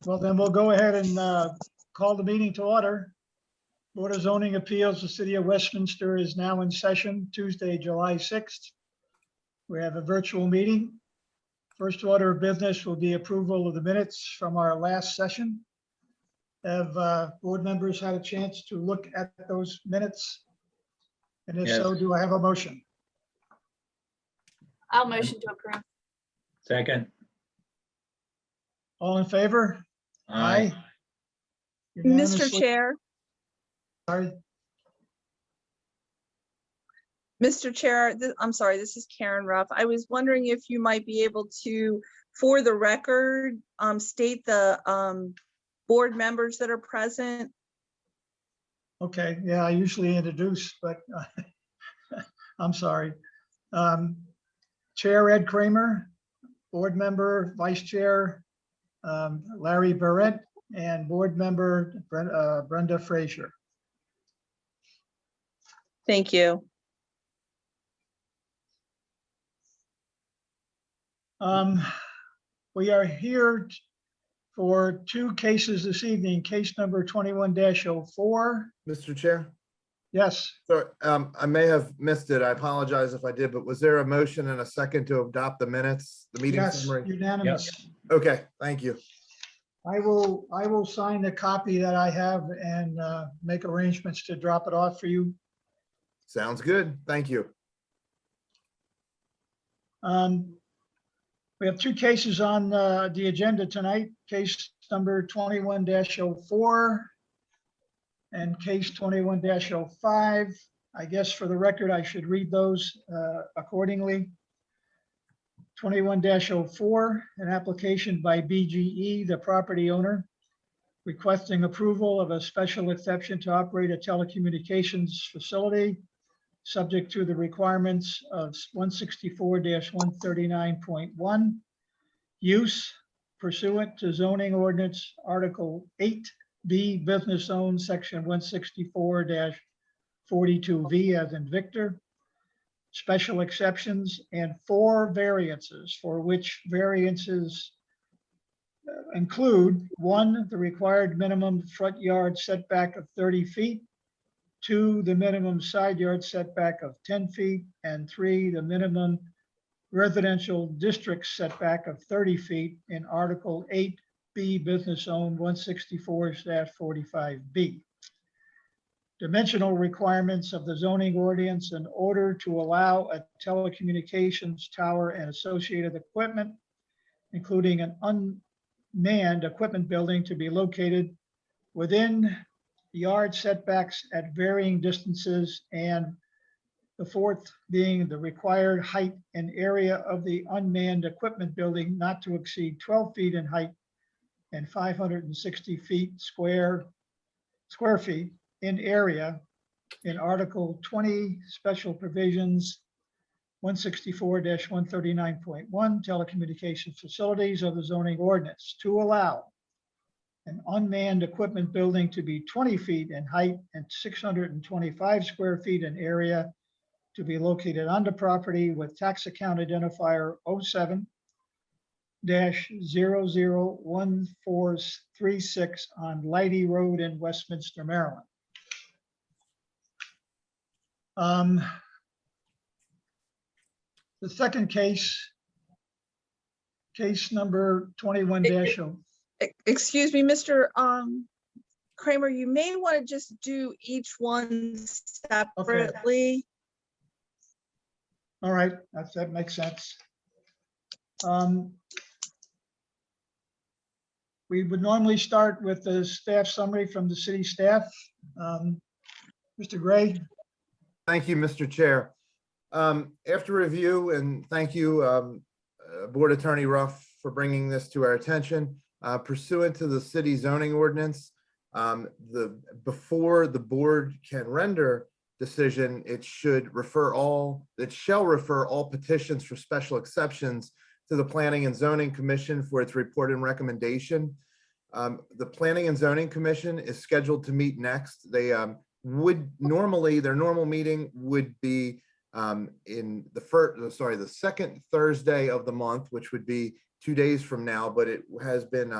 Well, then we'll go ahead and call the meeting to order. Board of Zoning Appeals, the City of Westminster is now in session, Tuesday, July 6th. We have a virtual meeting. First order of business will be approval of the minutes from our last session. Have board members had a chance to look at those minutes? And if so, Yes. do I have a motion? I'll motion to approve. Second. All in favor? Aye. Mr. Unanimously- Chair, Sorry. Mr. Chair, I'm sorry, this is Karen Ruff. I was wondering if you might be able to, for the record, state the board members that are present. Okay, yeah, I usually introduce, but I'm sorry. Chair Ed Kramer, board member, vice chair Larry Barrett, and board member Brenda Frazier. Thank you. We are here for two cases this evening. Case number 21-04. Mr. Chair, Yes, sorry, I may have missed it. I apologize if I did, but was there a motion and a second to adopt the minutes, the meeting yes, summary? unanimous. Okay, thank you. I will sign the copy that I have and make arrangements to drop it off for you. Sounds good. Thank you. We have two cases on the agenda tonight, case number 21-04 and case 21-05. I guess for the record, I should read those accordingly. 21-04, an application by BGE, the property owner, requesting approval of a special exception to operate a telecommunications facility subject to the requirements of 164-139.1, use pursuant to zoning ordinance Article 8B, business zone, section 164-42V as in Victor, special exceptions, and 4 variances, for which variances include: 1, the required minimum front yard setback of 30 feet, 2, the minimum side yard setback of 10 feet, and 3, the minimum residential district setback of 30 feet in Article 8B, business zone 164-45B. Dimensional requirements of the zoning ordinance in order to allow a telecommunications tower and associated equipment, including an unmanned equipment building, to be located within yard setbacks at varying distances, and the 4th being the required height and area of the unmanned equipment building not to exceed 12 feet in height and 560 square feet in area in Article 20, Special Provisions 164-139.1, telecommunications facilities of the zoning ordinance, to allow an unmanned equipment building to be 20 feet in height and 625 square feet in area, to be located on the property with tax account identifier 07-001436 on Leidy Road in Westminster, Maryland. The second case, case number 21-0. Excuse me, Mr. Kramer, you may want to just do each one separately. All right, that makes sense. We would normally start with the staff summary from the city staff. Mr. Gray. Thank you, Mr. Chair. After review, and thank you, Board Attorney Ruff, for bringing this to our attention. Pursuant to the city zoning ordinance, before the board can render decision, it shall refer all petitions for special exceptions to the Planning and Zoning Commission for its report and recommendation. The Planning and Zoning Commission is scheduled to meet next. They would normally, their normal meeting would be in the second Thursday of the month, which would be 2 days from now, but it has been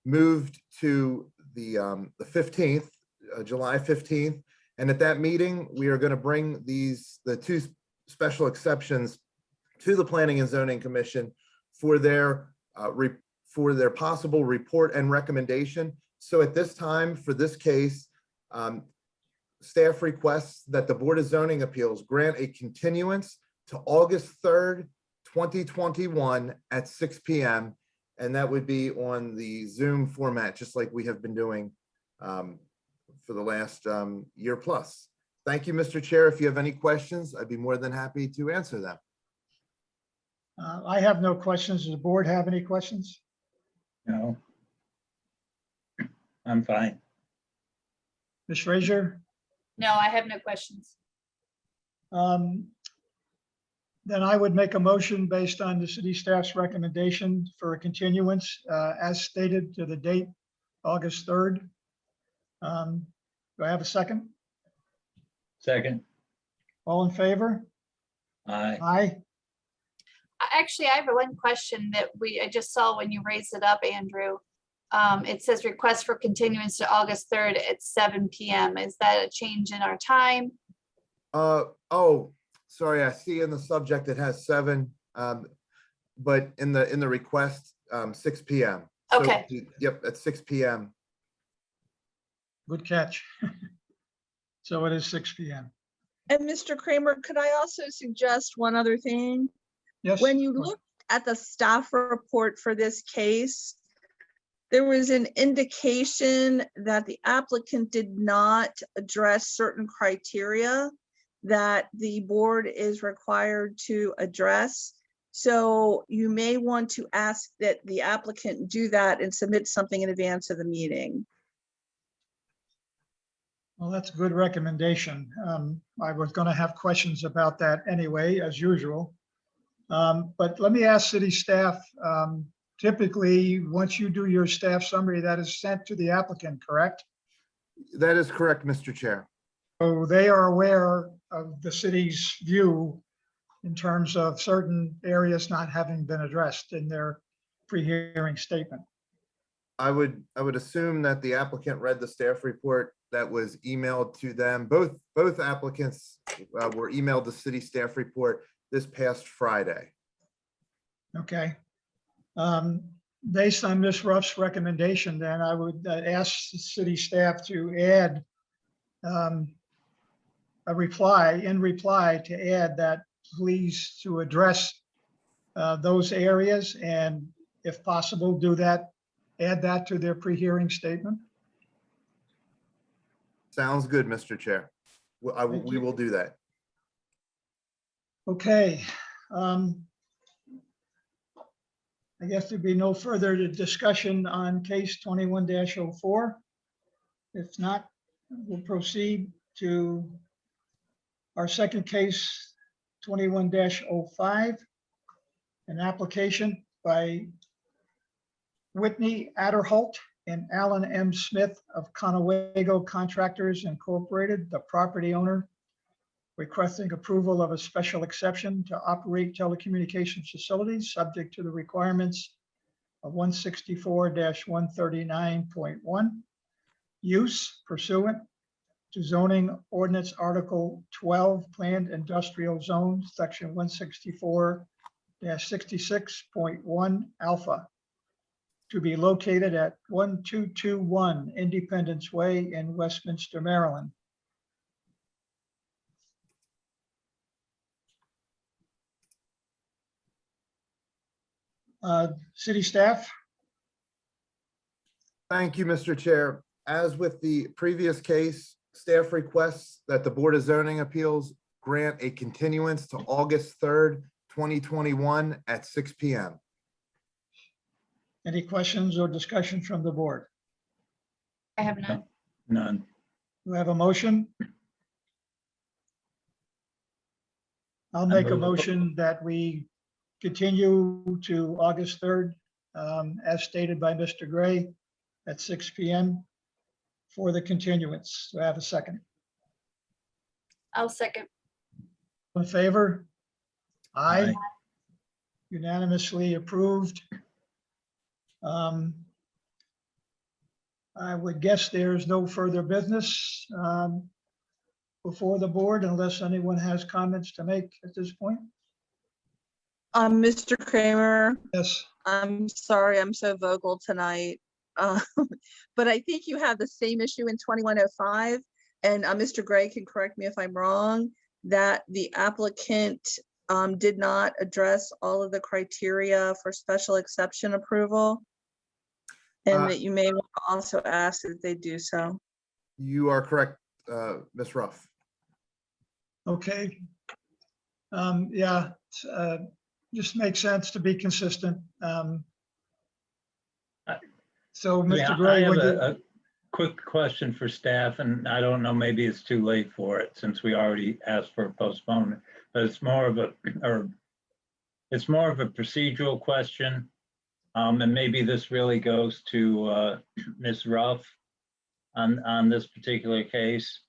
moved to the 15th, July 15th. And at that meeting, we are going to bring the two special exceptions to the Planning and Zoning Commission for their possible report and recommendation. So at this time, for this case, staff requests that the Board of Zoning Appeals grant a continuance to August 3rd, 2021 at 6 p.m. And that would be on the Zoom format, just like we have been doing for the last year plus. Thank you, Mr. Chair. If you have any questions, I'd be more than happy to answer them. I have no questions. Does the board have any questions? No. I'm fine. Ms. Frazier? No, I have no questions. Then I would make a motion based on the city staff's recommendation for a continuance as stated to the date, August 3rd. Do I have a second? Second. All in favor? Aye. Aye. Actually, I have one question that I just saw when you raised it up, Andrew. It says request for continuance to August 3rd at 7 p.m. Is that a change in our time? Oh, sorry, I see in the subject it has 7, but in the request, 6 p.m. So, Okay. Yep, at 6 p.m. Good catch. So it is 6 p.m. And Mr. Kramer, could I also suggest one other thing? Yes? When you look at the staff report for this case, there was an indication that the applicant did not address certain criteria that the board is required to address. So you may want to ask that the applicant do that and submit something in advance of the meeting. Well, that's a good recommendation. I was going to have questions about that anyway, as usual. But let me ask city staff, typically, once you do your staff summary, that is sent to the applicant, correct? That is correct, Mr. Chair. So they are aware of the city's view in terms of certain areas not having been addressed in their pre-hearing statement. I would assume that the applicant read the staff report that was emailed to them. Both applicants were emailed the city staff report this past Friday. Okay. Based on Ms. Ruff's recommendation, then I would ask the city staff to add in reply to add that please to address those areas, and if possible, add that to their pre-hearing statement. Sounds good, Mr. Chair. Thank We you. will do that. Okay. I guess there'd be no further discussion on case 21-04. If not, we'll proceed to our second case, 21-05, an application by Whitney Adderholt and Alan M. Smith of Conewago Contractors Incorporated, the property owner, requesting approval of a special exception to operate telecommunications facilities subject to the requirements of 164-139.1, use pursuant to zoning ordinance Article 12, Planned Industrial Zone, Section 164-66.1 alpha, to be located at 1221 Independence Way in Westminster, Maryland. City staff? Thank you, Mr. Chair. As with the previous case, staff requests that the Board of Zoning Appeals grant a continuance to August 3rd, 2021 at 6 p.m. Any questions or discussion from the board? I have none. None. Do we have a motion? I'll make a move. motion that we continue to August 3rd, as stated by Mr. Gray, at 6 p.m. for the continuance. Do I have a second? I'll second. In favor? Aye. Aye. Unanimously approved. I would guess there's no further business before the board unless anyone has comments to make at this point. Mr. Kramer, Yes, I'm sorry, I'm so vocal tonight. Uh, But I think you have the same issue in 2105, and Mr. Gray can correct me if I'm wrong, that the applicant did not address all of the criteria for special exception approval. And Uh, that you may want to also ask that they do so. You are correct, Ms. Ruff. okay. Yeah, just makes sense to be consistent. So, Yeah, Mr. I Gray, have would you? a quick question for staff, and I don't know, maybe it's too late for it since we already asked for a postponement, but it's more of a procedural question. And maybe this really goes to Ms. Ruff on this particular case.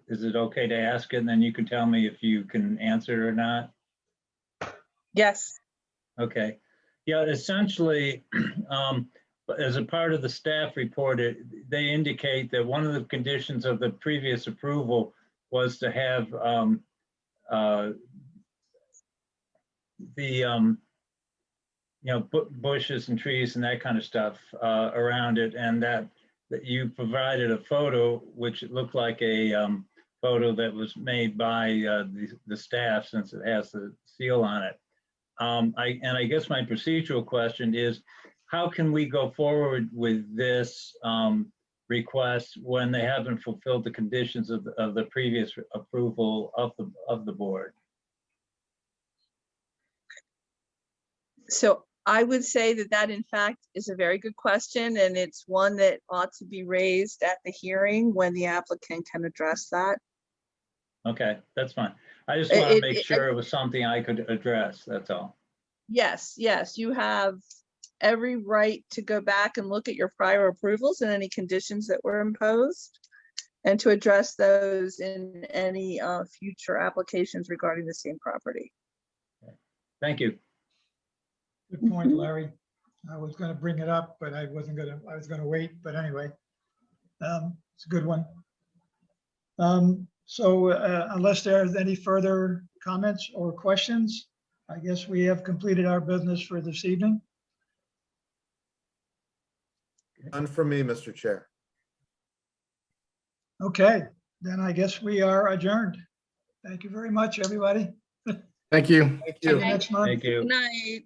Is it okay to ask it, and then you can tell me if you can answer it or not? Yes. Okay, yeah, essentially, as a part of the staff report, they indicate that one of the conditions of the previous approval was to have bushes and trees and that kind of stuff around it, and that you provided a photo which looked like a photo that was made by the staff, since it has the seal on it. I guess my procedural question is, how can we go forward with this request when they haven't fulfilled the conditions of the previous approval of the board? So I would say that that in fact is a very good question, and it's one that ought to be raised at the hearing when the applicant can address that. Okay, that's fine. I just want to It- make it- sure it was something I could address, that's all. Yes, yes, you have every right to go back and look at your prior approvals and any conditions that were imposed, and to address those in any future applications regarding the same property. Thank you. Good point, Larry. I was gonna bring it up, but I was gonna wait, but anyway. It's a good one. So unless there's any further comments or questions, I guess we have completed our business for this evening. None from me, Mr. Chair. Okay, then I guess we are adjourned. Thank you very much, everybody. Thank you. Thank See you you. next month. Thank you. Good night.